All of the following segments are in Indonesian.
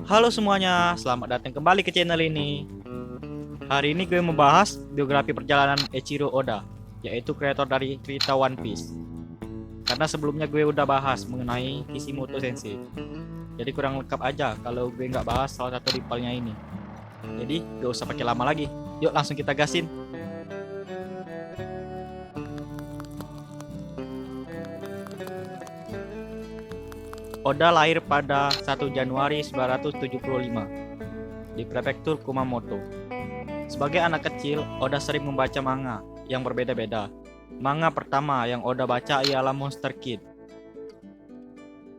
Halo semuanya, selamat datang kembali ke channel ini. Hari ini gue membahas biografi perjalanan Eiichiro Oda, yaitu kreator dari cerita One Piece. Karena sebelumnya gue udah bahas mengenai Kishimoto Sensei, jadi kurang lengkap aja kalau gue nggak bahas salah satu rivalnya ini. Jadi gak usah pakai lama lagi, yuk langsung kita gasin. Oda lahir pada 1 Januari 1975 di prefektur Kumamoto. Sebagai anak kecil, Oda sering membaca manga yang berbeda-beda. Manga pertama yang Oda baca ialah Monster Kid.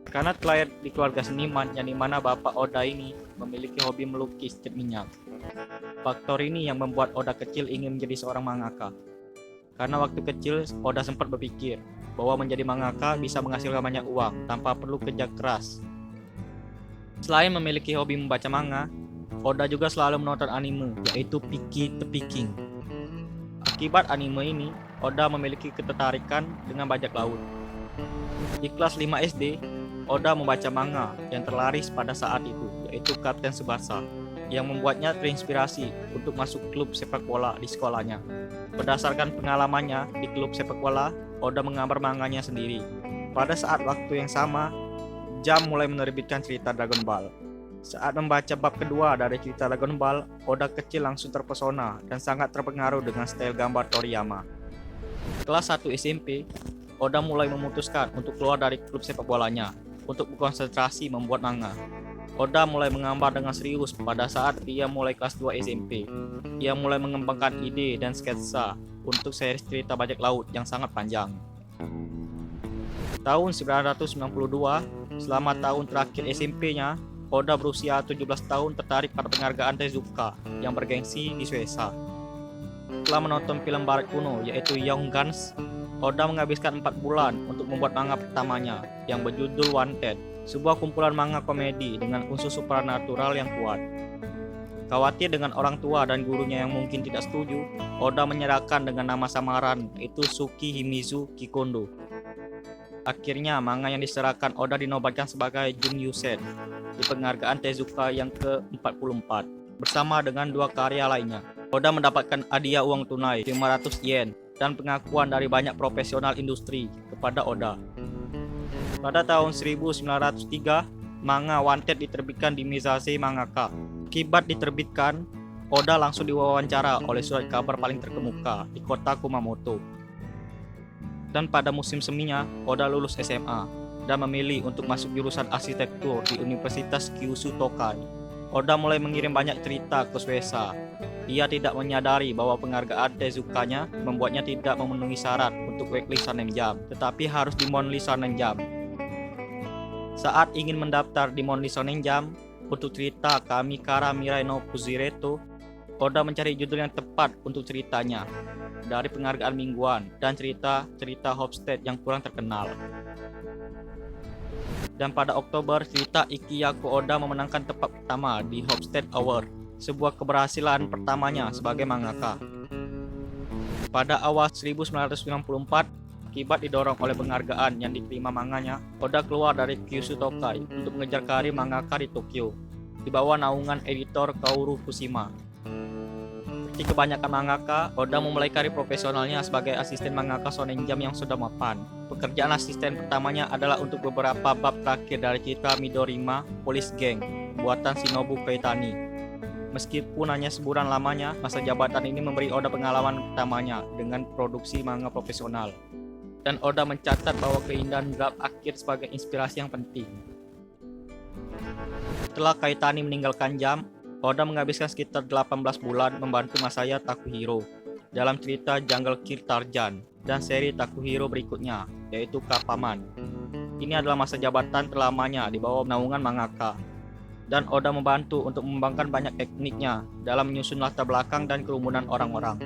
Karena terlahir di keluarga seniman yang dimana bapak Oda ini memiliki hobi melukis cat minyak. Faktor ini yang membuat Oda kecil ingin menjadi seorang mangaka. Karena waktu kecil Oda sempat berpikir bahwa menjadi mangaka bisa menghasilkan banyak uang tanpa perlu kerja keras. Selain memiliki hobi membaca manga, Oda juga selalu menonton anime, yaitu Peaky the Peking. Akibat anime ini, Oda memiliki ketertarikan dengan bajak laut. Di kelas 5 SD, Oda membaca manga yang terlaris pada saat itu, yaitu Kapten Tsubasa, yang membuatnya terinspirasi untuk masuk klub sepak bola di sekolahnya. Berdasarkan pengalamannya di klub sepak bola, Oda menggambar manganya sendiri. Pada saat waktu yang sama, Jump mulai menerbitkan cerita Dragon Ball. Saat membaca bab kedua dari cerita Dragon Ball, Oda kecil langsung terpesona dan sangat terpengaruh dengan style gambar Toriyama. Kelas 1 SMP, Oda mulai memutuskan untuk keluar dari klub sepak bolanya untuk berkonsentrasi membuat manga. Oda mulai menggambar dengan serius pada saat dia mulai kelas 2 SMP. Ia mulai mengembangkan ide dan sketsa untuk seri cerita bajak laut yang sangat panjang. Tahun 1992, selama tahun terakhir SMP-nya, Oda berusia 17 tahun tertarik pada penghargaan Tezuka yang bergengsi di Shueisha. Setelah menonton film barat kuno yaitu Young Guns, Oda menghabiskan 4 bulan untuk membuat manga pertamanya yang berjudul Wanted, sebuah kumpulan manga komedi dengan unsur supernatural yang kuat. Khawatir dengan orang tua dan gurunya yang mungkin tidak setuju, Oda menyerahkan dengan nama samaran yaitu Suki Himizu Kikondo. Akhirnya manga yang diserahkan Oda dinobatkan sebagai Jun Yusen di penghargaan Tezuka yang ke-44 bersama dengan 2 karya lainnya. Oda mendapatkan hadiah uang tunai 500 yen dan pengakuan dari banyak profesional industri kepada Oda. Pada tahun 1903, manga Wanted diterbitkan di Mizaze Mangaka. Akibat diterbitkan, Oda langsung diwawancara oleh surat kabar paling terkemuka di kota Kumamoto. Dan pada musim seminya, Oda lulus SMA dan memilih untuk masuk jurusan arsitektur di Universitas Kyushu Tokai. Oda mulai mengirim banyak cerita ke Shueisha. Ia tidak menyadari bahwa penghargaan Tezukanya membuatnya tidak memenuhi syarat untuk weekly Shonen Jump, tetapi harus di Monthly Shonen Jump. Saat ingin mendaftar di Monthly Shonen Jump untuk cerita Kamikara Mirai no Fujireto, Oda mencari judul yang tepat untuk ceritanya dari penghargaan mingguan dan cerita Hofstede yang kurang terkenal. Dan pada Oktober, cerita Ikkyako Oda memenangkan tempat pertama di Hofstede Award, sebuah keberhasilan pertamanya sebagai mangaka. Pada awal 1994, akibat didorong oleh penghargaan yang diterima manganya, Oda keluar dari Kyushu Tokai untuk mengejar karir mangaka di Tokyo, di bawah naungan editor Kaoru Fukushima. Seperti kebanyakan mangaka, Oda memulai karir profesionalnya sebagai asisten mangaka Shonen Jump yang sudah mapan. Pekerjaan asisten pertamanya adalah untuk beberapa bab terakhir dari cerita Midorima Police Gang, buatan Shinobu Kaitani. Meskipun hanya sebulan lamanya, masa jabatan ini memberi Oda pengalaman pertamanya dengan produksi manga profesional. Dan Oda mencatat bahwa keindahan draft akhir sebagai inspirasi yang penting. Setelah Kaitani meninggalkan Jump, Oda menghabiskan sekitar 18 bulan membantu Masaya Takuhiro dalam cerita Jungle Kill Tarzan dan seri Takuhiro berikutnya, yaitu Kapaman. Ini adalah masa jabatan terlamanya di bawah naungan mangaka. Dan Oda membantu untuk mengembangkan banyak tekniknya dalam menyusun latar belakang dan kerumunan orang-orang.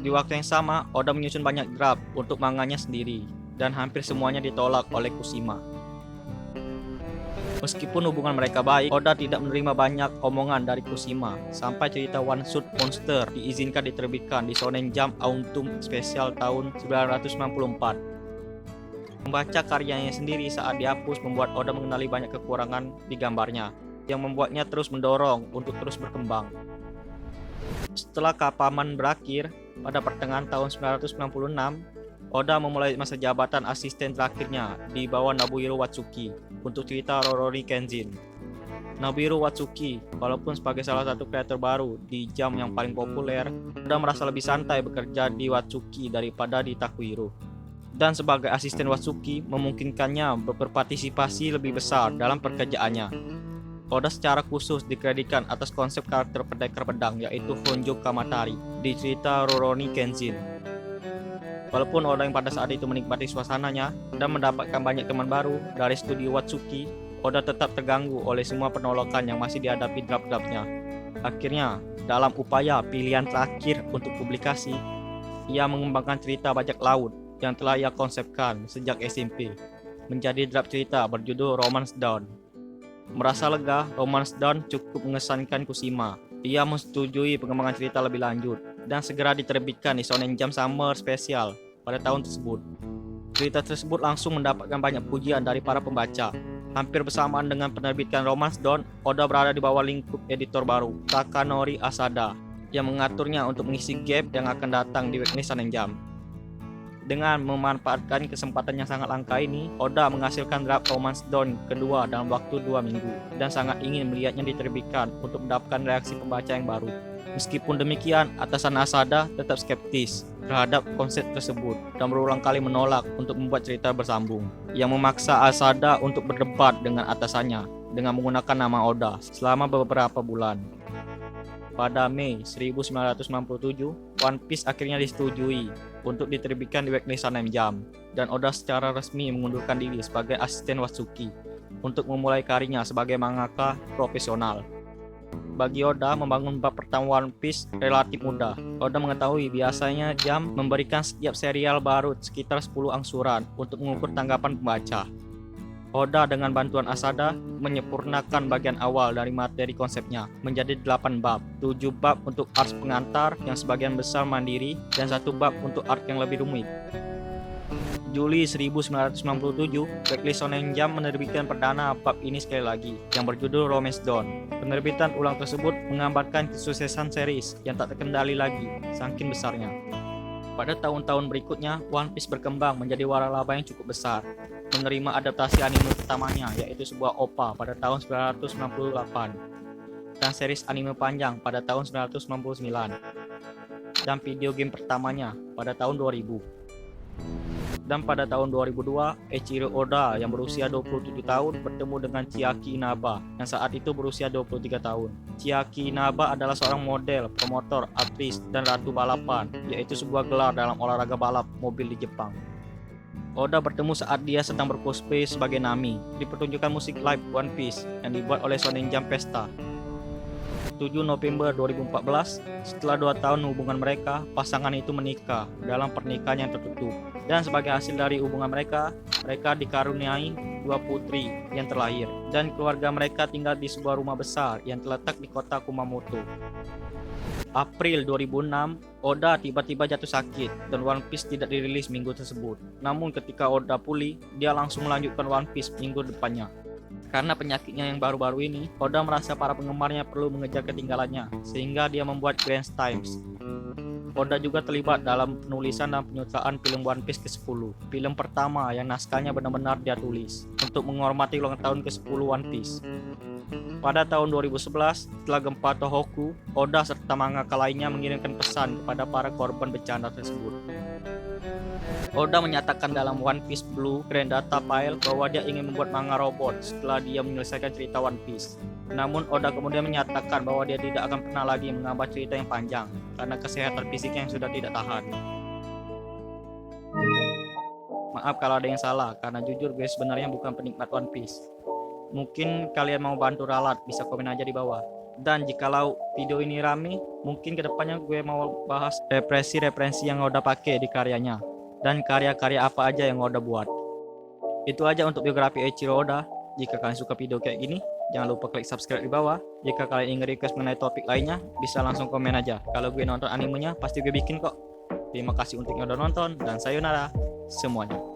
Di waktu yang sama, Oda menyusun banyak draft untuk manganya sendiri, dan hampir semuanya ditolak oleh Kushima. Meskipun hubungan mereka baik, Oda tidak menerima banyak omongan dari Kushima, sampai cerita One Shot Monster diizinkan diterbitkan di Shonen Jump Autumn Special tahun 1994. Membaca karyanya sendiri saat dihapus membuat Oda mengenali banyak kekurangan di gambarnya. yang membuatnya terus mendorong untuk terus berkembang. Setelah Kapaman berakhir pada pertengahan tahun 996, Oda memulai masa jabatan asisten terakhirnya di bawah Nobuhiro Watsuki untuk cerita Rurouni Kenshin. Nobuhiro Watsuki, walaupun sebagai salah satu kreator baru di jam yang paling populer, Oda merasa lebih santai bekerja di Watsuki daripada di Takuhiro. Dan sebagai asisten Watsuki memungkinkannya berpartisipasi lebih besar dalam pekerjaannya. Oda secara khusus dikreditkan atas konsep karakter pendekar pedang yaitu Honjo Kamatari di cerita Rurouni Kenshin. Walaupun Oda yang pada saat itu menikmati suasananya dan mendapatkan banyak teman baru dari studio Watsuki, Oda tetap terganggu oleh semua penolakan yang masih dihadapi draft-draftnya. Akhirnya, dalam upaya pilihan terakhir untuk publikasi, ia mengembangkan cerita bajak laut yang telah ia konsepkan sejak SMP menjadi draft cerita berjudul Romance Dawn. Merasa lega, Romance Dawn cukup mengesankan Kushima. Ia menyetujui pengembangan cerita lebih lanjut dan segera diterbitkan di Shonen Jump Summer Special pada tahun tersebut. Cerita tersebut langsung mendapatkan banyak pujian dari para pembaca. Hampir bersamaan dengan penerbitan Romance Dawn, Oda berada di bawah lingkup editor baru, Takanori Asada, yang mengaturnya untuk mengisi gap yang akan datang di weekly Shonen Jump. Dengan memanfaatkan kesempatan yang sangat langka ini, Oda menghasilkan draft Romance Dawn kedua dalam waktu 2 minggu dan sangat ingin melihatnya diterbitkan untuk mendapatkan reaksi pembaca yang baru. Meskipun demikian, atasan Asada tetap skeptis terhadap konsep tersebut dan berulang kali menolak untuk membuat cerita bersambung, yang memaksa Asada untuk berdebat dengan atasannya dengan menggunakan nama Oda selama beberapa bulan. Pada Mei 1997, One Piece akhirnya disetujui untuk diterbitkan di weekly Shonen Jump, dan Oda secara resmi mengundurkan diri sebagai asisten Watsuki untuk memulai karirnya sebagai mangaka profesional. Bagi Oda, membangun bab pertama One Piece relatif mudah. Oda mengetahui biasanya Jump memberikan setiap serial baru sekitar 10 angsuran untuk mengukur tanggapan pembaca. Oda dengan bantuan Asada menyempurnakan bagian awal dari materi konsepnya menjadi 8 bab, 7 bab untuk arc pengantar yang sebagian besar mandiri dan 1 bab untuk arc yang lebih rumit. Juli 1997, Weekly Shonen Jump menerbitkan perdana bab ini sekali lagi, yang berjudul Romance Dawn. Penerbitan ulang tersebut menggambarkan kesuksesan series yang tak terkendali lagi, saking besarnya. Pada tahun-tahun berikutnya, One Piece berkembang menjadi waralaba yang cukup besar, menerima adaptasi anime pertamanya yaitu sebuah OVA pada tahun 1998 dan series anime panjang pada tahun 1999 dan video game pertamanya pada tahun 2000. Dan pada tahun 2002, Eiichiro Oda yang berusia 27 tahun bertemu dengan Chiaki Inaba yang saat itu berusia 23 tahun. Chiaki Inaba adalah seorang model, promotor, aktris, dan ratu balapan, yaitu sebuah gelar dalam olahraga balap mobil di Jepang. Oda bertemu saat dia sedang bercosplay sebagai Nami di pertunjukan musik live One Piece yang dibuat oleh Shonen Jump Pesta. 7 November 2014, setelah 2 tahun hubungan mereka, pasangan itu menikah dalam pernikahan yang tertutup. Dan sebagai hasil dari hubungan mereka dikaruniai 2 putri yang terlahir. Dan keluarga mereka tinggal di sebuah rumah besar yang terletak di kota Kumamoto. April 2006, Oda tiba-tiba jatuh sakit dan One Piece tidak dirilis minggu tersebut. Namun ketika Oda pulih, dia langsung melanjutkan One Piece minggu depannya. Karena penyakitnya yang baru-baru ini, Oda merasa para penggemarnya perlu mengejar ketinggalannya, sehingga dia membuat Grand Times. Oda juga terlibat dalam penulisan dan penyutraan film One Piece ke-10, film pertama yang naskahnya benar-benar dia tulis, untuk menghormati ulang tahun ke-10 One Piece. Pada tahun 2011, setelah gempa Tohoku, Oda serta mangaka lainnya mengirimkan pesan kepada para korban bencana tersebut. Oda menyatakan dalam One Piece Blue Grand Data File bahwa dia ingin membuat manga robot setelah dia menyelesaikan cerita One Piece. Namun Oda kemudian menyatakan bahwa dia tidak akan pernah lagi menggambar cerita yang panjang karena kesehatan fisiknya yang sudah tidak tahan. Maaf kalau ada yang salah, karena jujur gue sebenarnya bukan penikmat One Piece. Mungkin kalian mau bantu ralat, bisa komen aja di bawah. Dan jikalau video ini rame, mungkin kedepannya gue mau bahas referensi yang Oda pakai di karyanya dan karya-karya apa aja yang Oda buat. Itu aja untuk biografi Eiichiro Oda. Jika kalian suka video kayak gini, jangan lupa klik subscribe di bawah. Jika kalian ingin request mengenai topik lainnya, bisa langsung komen aja. Kalau gue nonton animenya, pasti gue bikin kok. Terima kasih untuk yang udah nonton, dan sayonara semuanya.